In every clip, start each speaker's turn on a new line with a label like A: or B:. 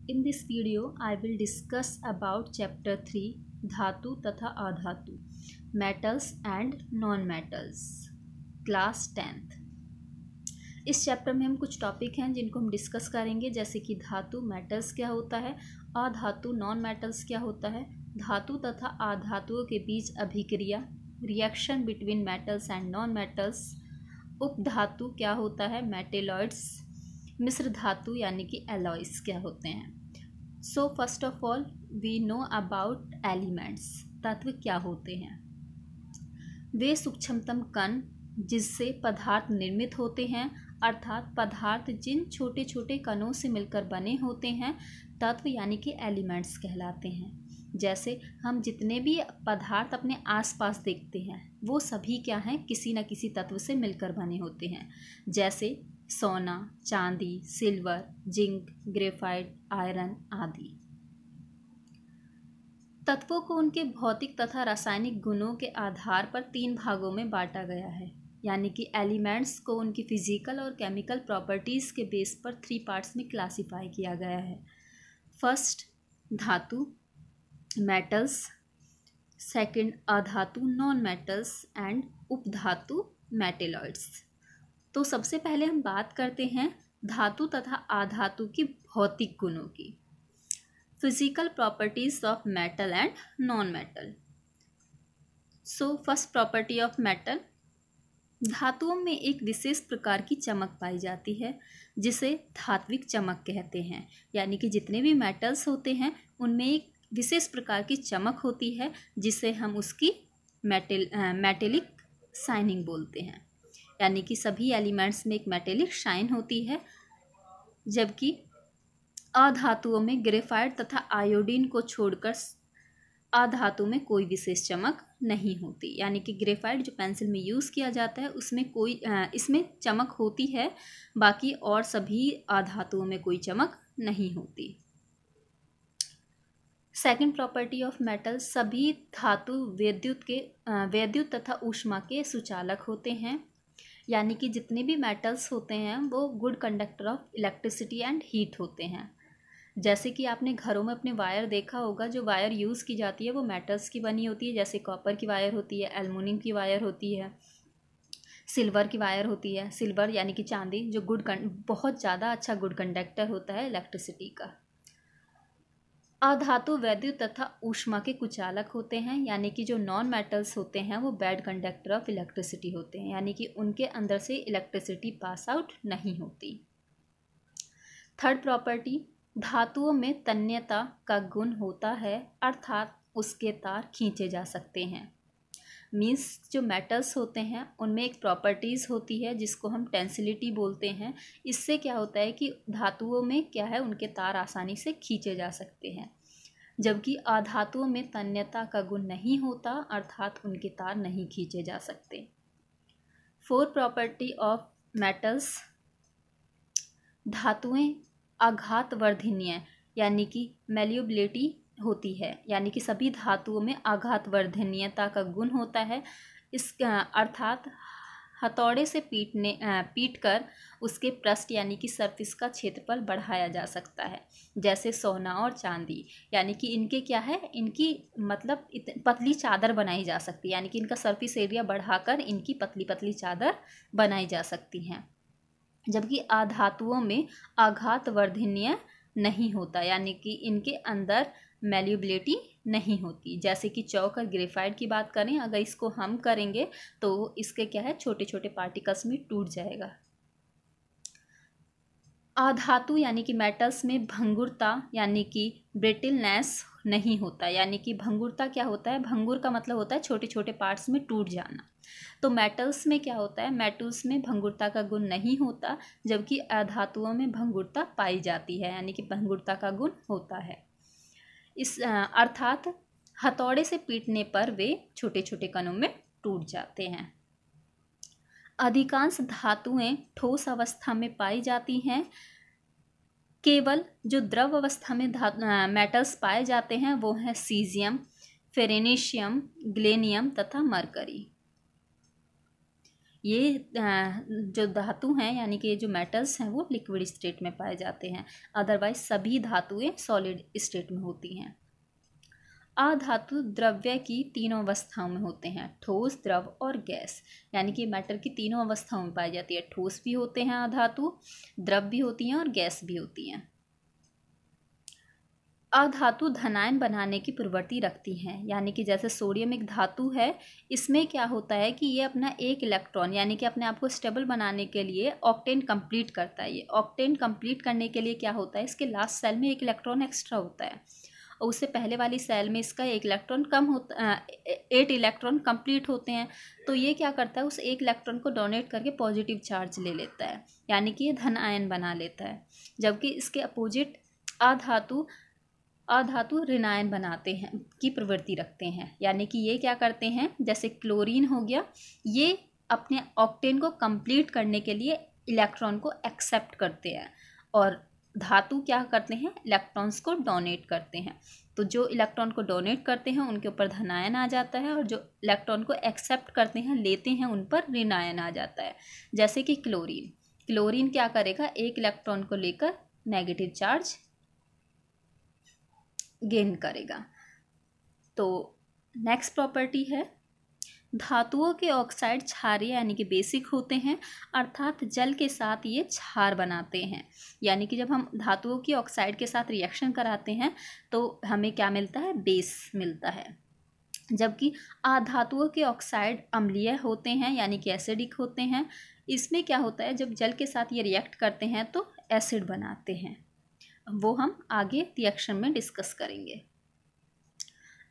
A: In this video, I will discuss about chapter 3 धातु तथा अधातु metals and non-metals class 10th। इस chapter में हम कुछ टॉपिक हैं जिनको हम डिस्कस करेंगे, जैसे कि धातु मेटल्स क्या होता है, अधातु नॉन मेटल्स क्या होता है, धातु तथा अधातुओं के बीच अभिक्रिया reaction between metals and non metals, उपधातु क्या होता है मेटेलॉइड्स, मिश्र धातु यानी कि एलॉयस क्या होते हैं। So first of all we know about elements. तत्व क्या होते हैं? वे सूक्ष्मतम कण जिससे पदार्थ निर्मित होते हैं, अर्थात पदार्थ जिन छोटे छोटे कणों से मिलकर बने होते हैं तत्व यानी कि एलिमेंट्स कहलाते हैं। जैसे हम जितने भी पदार्थ अपने आसपास देखते हैं वो सभी क्या हैं, किसी न किसी तत्व से मिलकर बने होते हैं, जैसे सोना, चांदी, सिल्वर, जिंक, ग्रेफाइट, आयरन आदि। तत्वों को उनके भौतिक तथा रासायनिक गुणों के आधार पर 3 भागों में बांटा गया है, यानी कि एलिमेंट्स को उनकी फिजिकल और केमिकल प्रॉपर्टीज़ के बेस पर 3 पार्ट्स में क्लासिफाई किया गया है। फर्स्ट धातु मेटल्स, सेकंड अधातु नॉन मेटल्स एंड उपधातु मेटेलॉइड्स। तो सबसे पहले हम बात करते हैं धातु तथा अधातु की भौतिक गुणों की, physical properties of metal and non metal. So first property of metal, धातुओं में एक विशेष प्रकार की चमक पाई जाती है जिसे धात्विक चमक कहते हैं, यानी कि जितने भी मेटल्स होते हैं उनमें एक विशेष प्रकार की चमक होती है जिसे हम उसकी मेटेलिक शाइनिंग बोलते हैं, यानी कि सभी एलिमेंट्स में एक मेटेलिक शाइन होती है, जबकि अधातुओं में ग्रेफाइट तथा आयोडीन को छोड़कर अधातु में कोई विशेष चमक नहीं होती। यानी कि ग्रेफाइट जो पेंसिल में यूज़ किया जाता है उसमें इसमें चमक होती है, बाकी और सभी अधातुओं में कोई चमक नहीं होती। सेकंड प्रॉपर्टी ऑफ मेटल, सभी धातु वैद्युत तथा ऊष्मा के सुचालक होते हैं, यानी कि जितने भी मेटल्स होते हैं वो good conductor of electricity and heat होते हैं। जैसे कि आपने घरों में अपने वायर देखा होगा, जो वायर यूज़ की जाती है वो मेटल्स की बनी होती है, जैसे कॉपर की वायर होती है, एल्युमिनियम की वायर होती है, सिल्वर की वायर होती है। सिल्वर यानी कि चांदी जो बहुत ज़्यादा अच्छा गुड कंडक्टर होता है इलेक्ट्रिसिटी का। अधातु वैद्युत तथा ऊष्मा के कुचालक होते हैं, यानी कि जो नॉन मेटल्स होते हैं वो बैड कंडक्टर ऑफ इलेक्ट्रिसिटी होते हैं, यानी कि उनके अंदर से इलेक्ट्रिसिटी पास आउट नहीं होती। थर्ड प्रॉपर्टी, धातुओं में तन्यता का गुण होता है, अर्थात उसके तार खींचे जा सकते हैं। मीन्स जो मेटल्स होते हैं उनमें एक प्रॉपर्टीज़ होती है जिसको हम टेंसिलिटी बोलते हैं। इससे क्या होता है कि धातुओं में क्या है, उनके तार आसानी से खींचे जा सकते हैं, जबकि अधातुओं में तन्यता का गुण नहीं होता, अर्थात उनके तार नहीं खींचे जा सकते। फोर्थ प्रॉपर्टी ऑफ मेटल्स, धातुएं आघातवर्धनीय यानी कि मैल्यूबिलिटी होती है, यानी कि सभी धातुओं में आघातवर्धनीयता का गुण होता है। इसका अर्थात हथौड़े से पीटकर उसके पृष्ठ यानी कि सरफेस का क्षेत्रफल बढ़ाया जा सकता है, जैसे सोना और चांदी। यानी कि इनके क्या है, इनकी मतलब पतली चादर बनाई जा सकती है, यानी कि इनका सरफेस एरिया बढ़ाकर इनकी पतली पतली चादर बनाई जा सकती हैं, जबकि अधातुओं में आघातवर्धनीय नहीं होता, यानी कि इनके अंदर मैल्यूबिलिटी नहीं होती। जैसे कि चौक और ग्रेफाइट की बात करें, अगर इसको हम करेंगे तो इसके क्या है, छोटे छोटे पार्टिकल्स में टूट जाएगा। अधातु यानी कि मेटल्स में भंगुरता यानी कि ब्रिटलनेस नहीं होता, यानी कि भंगुरता क्या होता है, भंगुर का मतलब होता है छोटे छोटे पार्ट्स में टूट जाना। तो मेटल्स में क्या होता है, मेटल्स में भंगुरता का गुण नहीं होता, जबकि अधातुओं में भंगुरता पाई जाती है, यानी कि भंगुरता का गुण होता है। इस अर्थात हथौड़े से पीटने पर वे छोटे छोटे कणों में टूट जाते हैं। अधिकांश धातुएं ठोस अवस्था में पाई जाती हैं, केवल जो द्रव अवस्था में मेटल्स पाए जाते हैं वो हैं सीजियम, फेरेनीशियम, ग्लेनियम तथा मरकरी। ये जो धातु हैं यानी कि जो मेटल्स हैं वो लिक्विड स्टेट में पाए जाते हैं, अदरवाइज सभी धातुएं सॉलिड स्टेट में होती हैं। अधातु द्रव्य की तीनों अवस्थाओं में होते हैं, ठोस, द्रव और गैस। यानी कि मैटर की तीनों अवस्थाओं में पाई जाती है, ठोस भी होते हैं अधातु, द्रव भी होती हैं और गैस भी होती हैं। अधातु धनायन बनाने की प्रवृत्ति रखती हैं, यानी कि जैसे सोडियम एक धातु है, इसमें क्या होता है कि ये अपना एक इलेक्ट्रॉन यानी कि अपने आप को स्टेबल बनाने के लिए ऑक्टेन कंप्लीट करता है। ये ऑक्टेन कंप्लीट करने के लिए क्या होता है, इसके लास्ट सेल में एक इलेक्ट्रॉन एक्स्ट्रा होता है और उससे पहले वाली सेल में इसका एक इलेक्ट्रॉन कम होता, 8 इलेक्ट्रॉन कंप्लीट होते हैं। तो ये क्या करता है, उस एक इलेक्ट्रॉन को डोनेट करके पॉजिटिव चार्ज ले लेता है, यानी कि ये धन आयन बना लेता है। जबकि इसके अपोजिट अधातु ऋणायन बनाते हैं की प्रवृत्ति रखते हैं, यानी कि ये क्या करते हैं, जैसे क्लोरीन हो गया, ये अपने ऑक्टेन को कंप्लीट करने के लिए इलेक्ट्रॉन को एक्सेप्ट करते हैं और धातु क्या करते हैं, इलेक्ट्रॉन्स को डोनेट करते हैं। तो जो इलेक्ट्रॉन को डोनेट करते हैं उनके ऊपर धनायन आ जाता है और जो इलेक्ट्रॉन को एक्सेप्ट करते हैं, लेते हैं, उन पर ऋणायन आ जाता है। जैसे कि क्लोरीन क्या करेगा, एक इलेक्ट्रॉन को लेकर नेगेटिव चार्ज गेन करेगा। तो नेक्स्ट प्रॉपर्टी है, धातुओं के ऑक्साइड क्षारीय यानी कि बेसिक होते हैं, अर्थात जल के साथ ये क्षार बनाते हैं। यानी कि जब हम धातुओं की ऑक्साइड के साथ रिएक्शन कराते हैं तो हमें क्या मिलता है, बेस मिलता है। जबकि अधातुओं के ऑक्साइड अम्लीय होते हैं यानी कि एसिडिक होते हैं। इसमें क्या होता है, जब जल के साथ ये रिएक्ट करते हैं तो एसिड बनाते हैं, वो हम आगे रिएक्शन में डिस्कस करेंगे।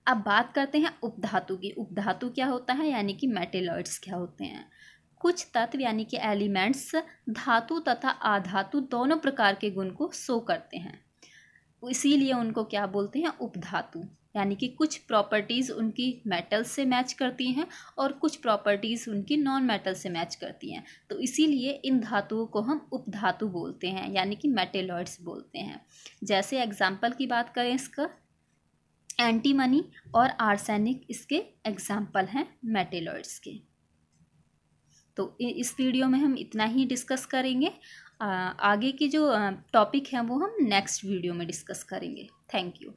A: अब बात करते हैं उपधातु की। उपधातु क्या होता है, यानी कि मेटेलॉइड्स क्या होते हैं। कुछ तत्व यानी कि एलिमेंट्स धातु तथा अधातु दोनों प्रकार के गुण को शो करते हैं, इसीलिए उनको क्या बोलते हैं, उपधातु। यानी कि कुछ प्रॉपर्टीज़ उनकी मेटल से मैच करती हैं और कुछ प्रॉपर्टीज़ उनकी नॉन मेटल से मैच करती हैं, तो इसीलिए इन धातुओं को हम उपधातु बोलते हैं, यानी कि मेटेलॉइड्स बोलते हैं। जैसे एग्जाम्पल की बात करें, इसका एंटीमनी और आर्सेनिक इसके एग्जाम्पल हैं मेटेलॉइड्स के। तो इस वीडियो में हम इतना ही डिस्कस करेंगे। आगे की जो टॉपिक है वो हम नेक्स्ट वीडियो में डिस्कस करेंगे। Thank you.